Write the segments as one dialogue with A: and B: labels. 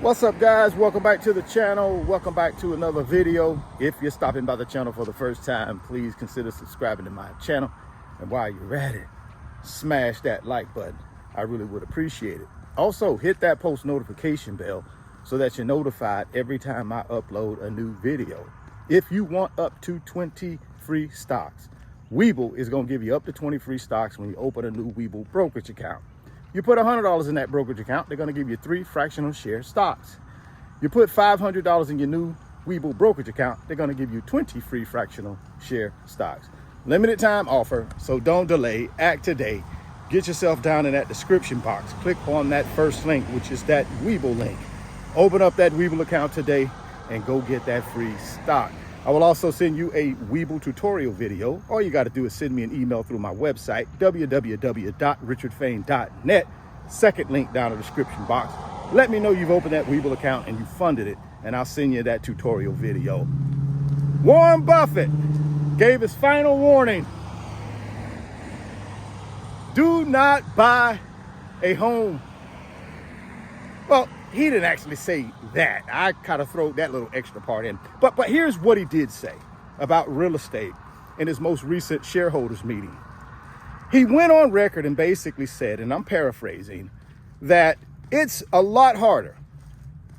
A: What's up, guys? Welcome back to the channel. Welcome back to another video. If you're stopping by the channel for the first time, please consider subscribing to my channel. And while you're at it, smash that like button. I really would appreciate it. Also, hit that post notification bell so that you're notified every time I upload a new video. If you want up to 20 free stocks, Webull is going to give you up to 20 free stocks when you open a new Webull brokerage account. You put $100 in that brokerage account, they're going to give you 3 fractional share stocks. You put $500 in your new Webull brokerage account, they're going to give you 20 free fractional share stocks. Limited time offer, so don't delay. Act today. Get yourself down in that description box. Click on that first link, which is that Webull link. Open up that Webull account today and go get that free stock. I will also send you a Webull tutorial video. All you got to do is send me an email through my website, www.richardfain.net. Second link down in the description box. Let me know you've opened that Webull account and you funded it, and I'll send you that tutorial video. Warren Buffett gave his final warning. Do not buy a home. Well, he didn't actually say that. I kind of throw that little extra part in. But here's what he did say about real estate in his most recent shareholders meeting. He went on record and basically said, and I'm paraphrasing, that it's a lot harder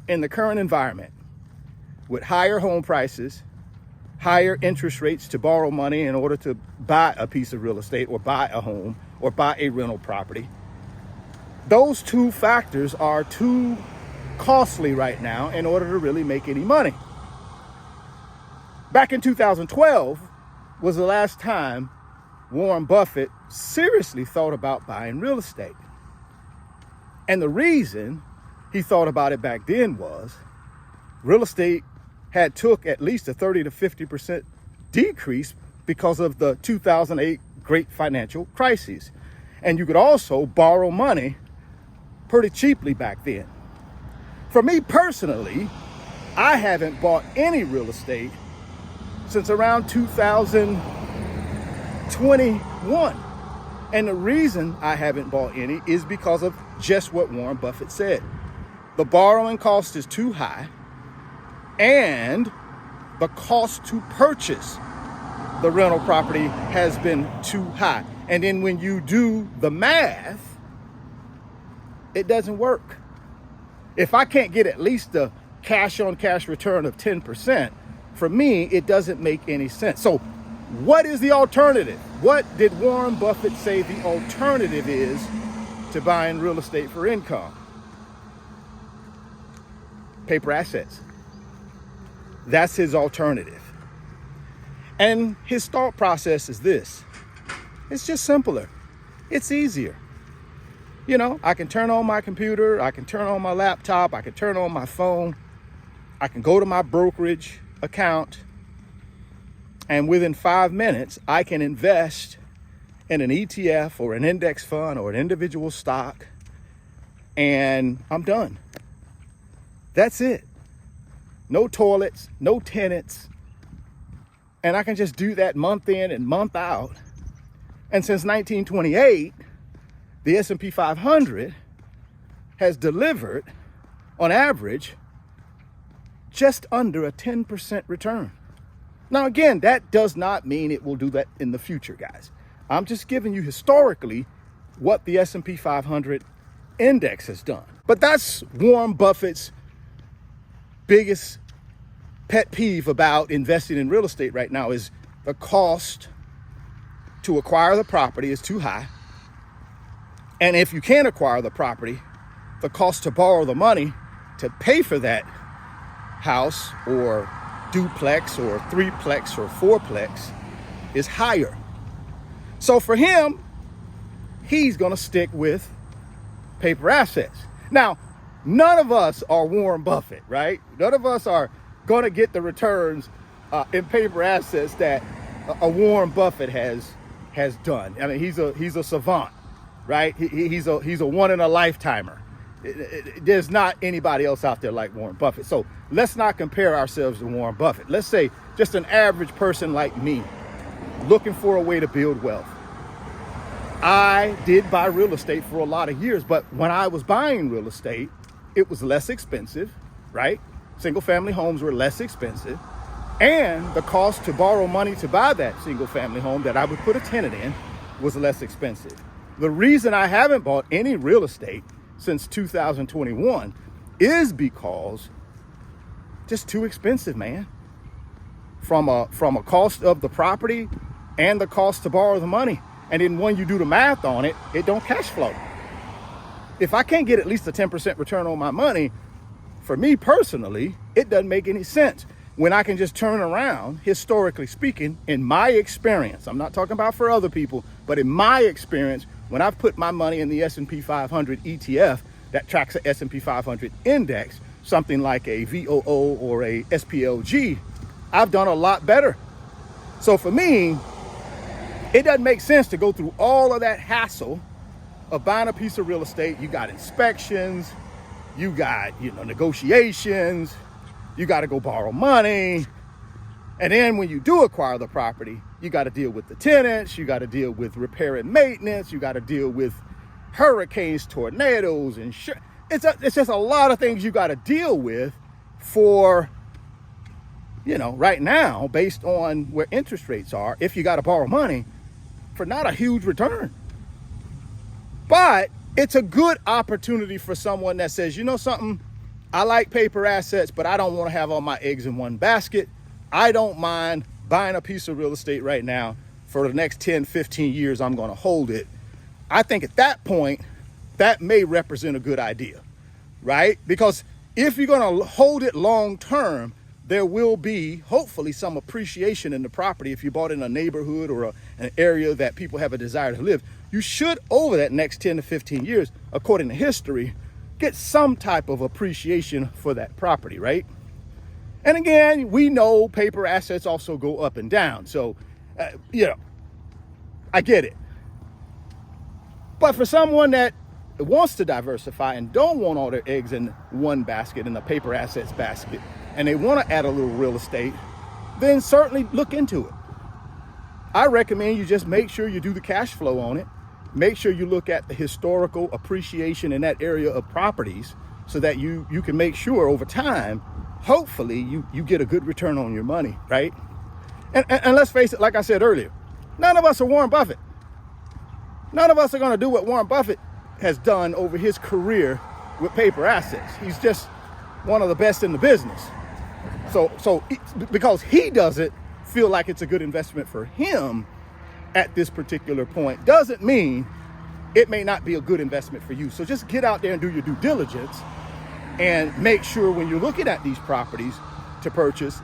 A: in the current environment with higher home prices, higher interest rates to borrow money in order to buy a piece of real estate or buy a home or buy a rental property. Those two factors are too costly right now in order to really make any money. Back in 2012 was the last time Warren Buffett seriously thought about buying real estate. And the reason he thought about it back then was real estate had took at least a 30 to 50% decrease because of the 2008 great financial crisis. And you could also borrow money pretty cheaply back then. For me personally, I haven't bought any real estate since around 2021. And the reason I haven't bought any is because of just what Warren Buffett said. The borrowing cost is too high, and the cost to purchase the rental property has been too high. And then when you do the math, it doesn't work. If I can't get at least a cash on cash return of 10%, for me, it doesn't make any sense. So what is the alternative? What did Warren Buffett say the alternative is to buying real estate for income? Paper assets. That's his alternative. And his thought process is this. It's just simpler. It's easier. You know, I can turn on my computer, I can turn on my laptop, I can turn on my phone, I can go to my brokerage account, and within 5 minutes, I can invest in an ETF or an index fund or an individual stock, and I'm done. That's it. No toilets, no tenants, and I can just do that month in and month out. And since 1928, the S&P 500 has delivered, on average, just under a 10% return. Now, again, that does not mean it will do that in the future, guys. I'm just giving you historically what the S&P 500 index has done. But that's Warren Buffett's biggest pet peeve about investing in real estate right now is the cost to acquire the property is too high. And if you can't acquire the property, the cost to borrow the money to pay for that house or duplex or threeplex or fourplex is higher. So for him, he's going to stick with paper assets. Now, none of us are Warren Buffett, right? None of us are going to get the returns in paper assets that a Warren Buffett has done. I mean, he's a savant. Right? He's a one in a lifetimer. There's not anybody else out there like Warren Buffett. So let's not compare ourselves to Warren Buffett. Let's say just an average person like me looking for a way to build wealth. I did buy real estate for a lot of years, but when I was buying real estate, it was less expensive, right? Single family homes were less expensive. And the cost to borrow money to buy that single family home that I would put a tenant in was less expensive. The reason I haven't bought any real estate since 2021 is because just too expensive, man. From a cost of the property and the cost to borrow the money. And then when you do the math on it, it don't cash flow. If I can't get at least a 10% return on my money, for me personally, it doesn't make any sense. When I can just turn around, historically speaking, in my experience, I'm not talking about for other people, but in my experience, when I've put my money in the S&P 500 ETF that tracks the S&P 500 index, something like a VOO or a SPLG, I've done a lot better. So for me, it doesn't make sense to go through all of that hassle of buying a piece of real estate. You got inspections, you got, negotiations, you got to go borrow money. And then when you do acquire the property, you got to deal with the tenants, you got to deal with repair and maintenance, you got to deal with hurricanes, tornadoes, and it's just a lot of things you got to deal with for, right now, based on where interest rates are, if you got to borrow money for not a huge return. But it's a good opportunity for someone that says, something, I like paper assets, but I don't want to have all my eggs in one basket. I don't mind buying a piece of real estate right now. For the next 10, 15 years, I'm going to hold it. I think at that point, that may represent a good idea, right? Because if you're going to hold it long term, there will be hopefully some appreciation in the property. If you bought in a neighborhood or an area that people have a desire to live, you should, over that next 10 to 15 years, according to history, get some type of appreciation for that property, right? And again, we know paper assets also go up and down. So, I get it. But for someone that wants to diversify and don't want all their eggs in one basket, in the paper assets basket, and they want to add a little real estate, then certainly look into it. I recommend you just make sure you do the cash flow on it. Make sure you look at the historical appreciation in that area of properties so that you can make sure over time, hopefully you get a good return on your money, right? And let's face it, like I said earlier, none of us are Warren Buffett. None of us are going to do what Warren Buffett has done over his career with paper assets. He's just one of the best in the business. So because he doesn't feel like it's a good investment for him at this particular point, doesn't mean it may not be a good investment for you. So just get out there and do your due diligence and make sure when you're looking at these properties to purchase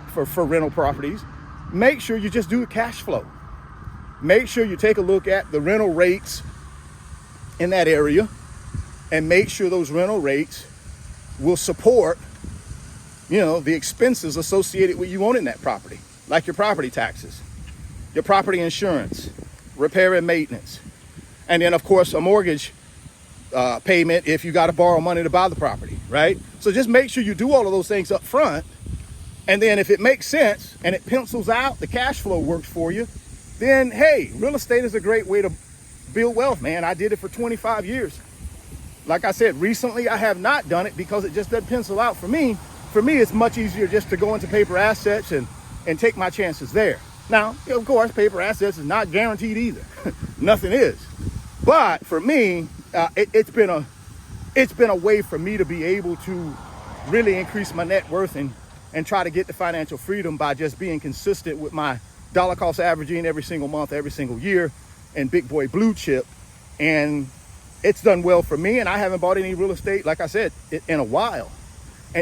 A: for rental properties, make sure you just do a cash flow. Make sure you take a look at the rental rates in that area and make sure those rental rates will support, the expenses associated with you owning that property, like your property taxes, your property insurance, repair and maintenance, and then of course a mortgage payment if you got to borrow money to buy the property, right? So just make sure you do all of those things up front, and then if it makes sense and it pencils out, the cash flow works for you, then hey, real estate is a great way to build wealth, man. I did it for 25 years. Like I said, recently I have not done it because it just doesn't pencil out for me. For me, it's much easier just to go into paper assets and take my chances there. Now, of course, paper assets is not guaranteed either. Nothing is. But for me, it's been a way for me to be able to really increase my net worth and try to get to financial freedom by just being consistent with my dollar cost averaging every single month, every single year, and big boy blue chip. And it's done well for me, and I haven't bought any real estate, like I said, in a while.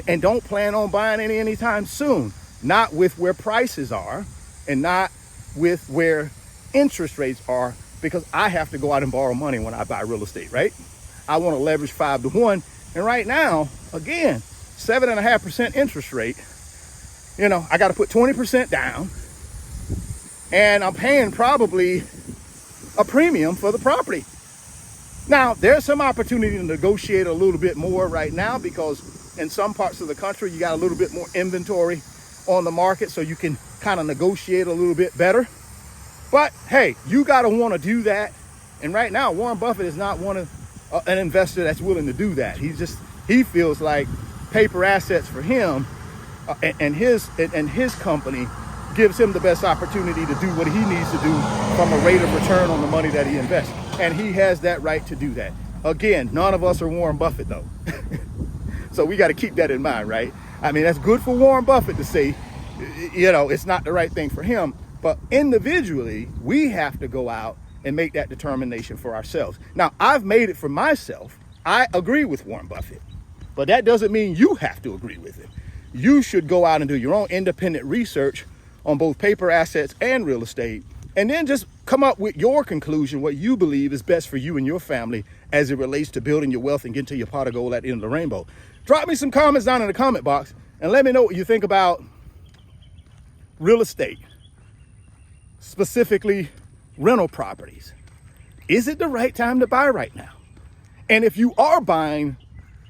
A: And don't plan on buying anytime soon. Not with where prices are and not with where interest rates are, because I have to go out and borrow money when I buy real estate, right? I want to leverage 5 to 1. And right now, again, 7.5% interest rate. I got to put 20% down, and I'm paying probably a premium for the property. Now, there's some opportunity to negotiate a little bit more right now because in some parts of the country, you got a little bit more inventory on the market, so you can kind of negotiate a little bit better. But hey, you got to want to do that. And right now, Warren Buffett is not an investor that's willing to do that. He He feels like paper assets for him and his company gives him the best opportunity to do what he needs to do from a rate of return on the money that he invests. And he has that right to do that. Again, none of us are Warren Buffett though. So we got to keep that in mind, right? I mean, that's good for Warren Buffett to say, it's not the right thing for him. But individually, we have to go out and make that determination for ourselves. Now, I've made it for myself. I agree with Warren Buffett, but that doesn't mean you have to agree with it. You should go out and do your own independent research on both paper assets and real estate, and then just come up with your conclusion, what you believe is best for you and your family as it relates to building your wealth and getting to your pot of gold at the end of the rainbow. Drop me some comments down in the comment box and let me know what you think about real estate, specifically rental properties. Is it the right time to buy right now? And if you are buying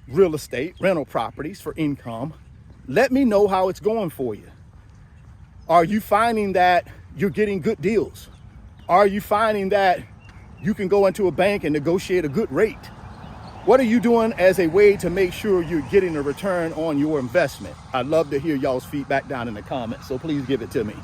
A: real estate, rental properties for income, let me know how it's going for you. Are you finding that you're getting good deals? Are you finding that you can go into a bank and negotiate a good rate? What are you doing as a way to make sure you're getting a return on your investment? I'd love to hear y'all's feedback down in the comments, so please give it to me.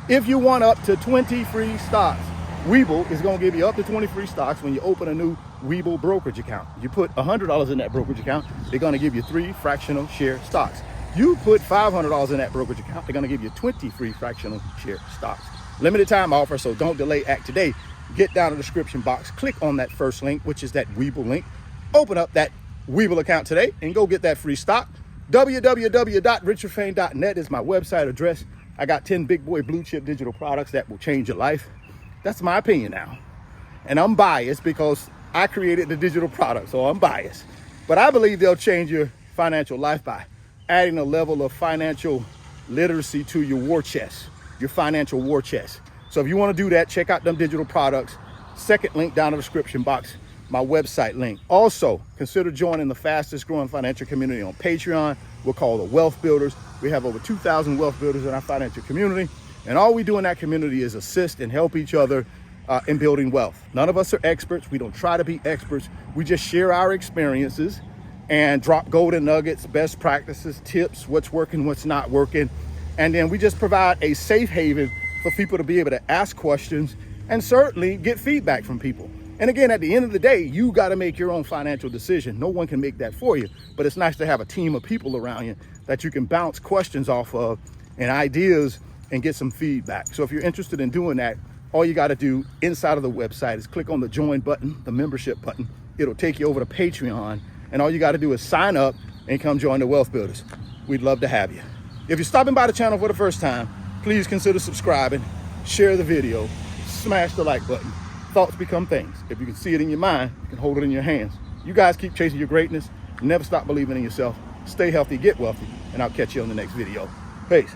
A: If you want up to 20 free stocks, Webull is going to give you up to 20 free stocks when you open a new Webull brokerage account. You put $100 in that brokerage account, they're going to give you 3 fractional share stocks. You put $500 in that brokerage account, they're going to give you 20 free fractional share stocks. Limited time offer, so don't delay, act today. Get down in the description box, click on that first link, which is that Webull link. Open up that Webull account today and go get that free stock. www.richardfain.net is my website address. I got 10 big boy blue chip digital products that will change your life. That's my opinion now. And I'm biased because I created the digital product, so I'm biased. But I believe they'll change your financial life by adding a level of financial literacy to your war chest, your financial war chest. So if you want to do that, check out them digital products. Second link down in the description box, my website link. Also, consider joining the fastest growing financial community on Patreon. We're called the Wealth Builders. We have over 2,000 wealth builders in our financial community. And all we do in that community is assist and help each other in building wealth. None of us are experts. We don't try to be experts. We just share our experiences and drop golden nuggets, best practices, tips, what's working, what's not working. And then we just provide a safe haven for people to be able to ask questions and certainly get feedback from people. And again, at the end of the day, you got to make your own financial decision. No one can make that for you, but it's nice to have a team of people around you that you can bounce questions off of and ideas and get some feedback. So if you're interested in doing that, all you got to do inside of the website is click on the join button, the membership button. It'll take you over to Patreon. And all you got to do is sign up and come join the Wealth Builders. We'd love to have you. If you're stopping by the channel for the first time, please consider subscribing, share the video, smash the like button. Thoughts become things. If you can see it in your mind, you can hold it in your hands. You guys keep chasing your greatness. Never stop believing in yourself. Stay healthy, get wealthy, and I'll catch you on the next video. Peace.